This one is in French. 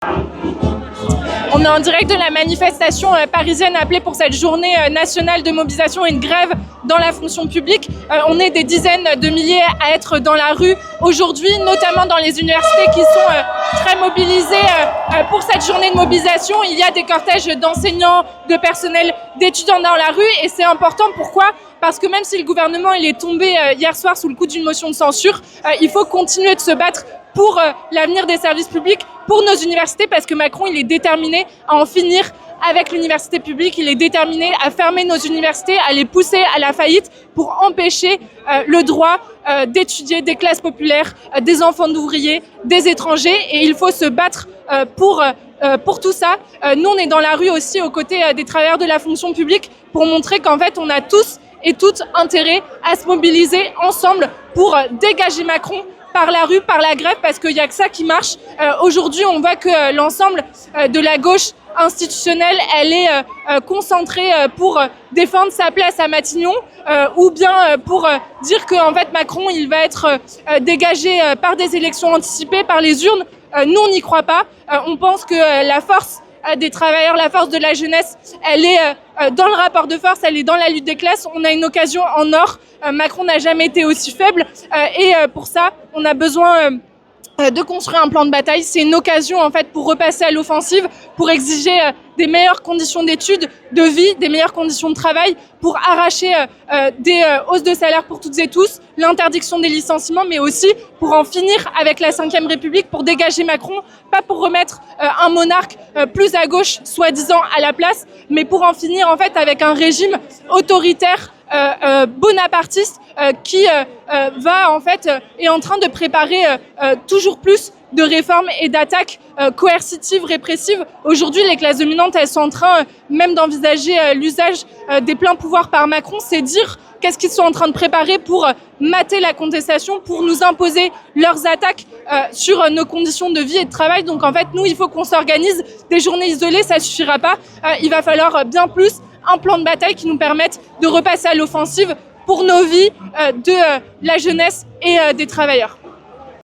On est en direct de la manifestation parisienne appelée pour cette journée nationale de mobilisation et de grève dans la fonction publique. On est des dizaines de milliers à être dans la rue aujourd'hui, notamment dans les universités qui sont très mobilisées pour cette journée de mobilisation. Il y a des cortèges d'enseignants, de personnel, d'étudiants dans la rue et c'est important. Pourquoi ? Parce que même si le gouvernement il est tombé hier soir sous le coup d'une motion de censure, il faut continuer de se battre pour l'avenir des services publics, pour nos universités, parce que Macron, il est déterminé à en finir avec l'université publique, il est déterminé à fermer nos universités, à les pousser à la faillite pour empêcher le droit d'étudier des classes populaires, des enfants d'ouvriers, des étrangers, et il faut se battre pour tout ça. Nous, on est dans la rue aussi aux côtés des travailleurs de la fonction publique pour montrer qu'en fait, on a tous et toutes intérêt à se mobiliser ensemble pour dégager Macron par la rue, par la grève, parce qu'il n'y a que ça qui marche. Aujourd'hui, on voit que l'ensemble de la gauche institutionnelle, elle est concentrée pour défendre sa place à Matignon ou bien pour dire qu'en fait Macron, il va être dégagé par des élections anticipées, par les urnes. Nous, on n'y croit pas. On pense que la force des travailleurs, la force de la jeunesse, elle est dans le rapport de force, elle est dans la lutte des classes. On a une occasion en or. Macron n'a jamais été aussi faible et pour ça, on a besoin de construire un plan de bataille. C'est une occasion en fait pour repasser à l'offensive, pour exiger des meilleures conditions d'études, de vie, des meilleures conditions de travail, pour arracher des hausses de salaire pour toutes et tous, l'interdiction des licenciements, mais aussi pour en finir avec la Ve République, pour dégager Macron, pas pour remettre un monarque plus à gauche, soi-disant, à la place, mais pour en finir en fait avec un régime autoritaire, bonapartiste qui va en fait est en train de préparer toujours plus de réformes et d'attaques coercitives, répressives. Aujourd'hui, les classes dominantes, elles sont en train même d'envisager l'usage des pleins pouvoirs par Macron. C'est dire qu'est-ce qu'ils sont en train de préparer pour mater la contestation, pour nous imposer leurs attaques sur nos conditions de vie et de travail. Donc en fait, nous, il faut qu'on s'organise. Des journées isolées, ça suffira pas. Il va falloir bien plus un plan de bataille qui nous permette de repasser à l'offensive pour nos vies de la jeunesse et des travailleurs.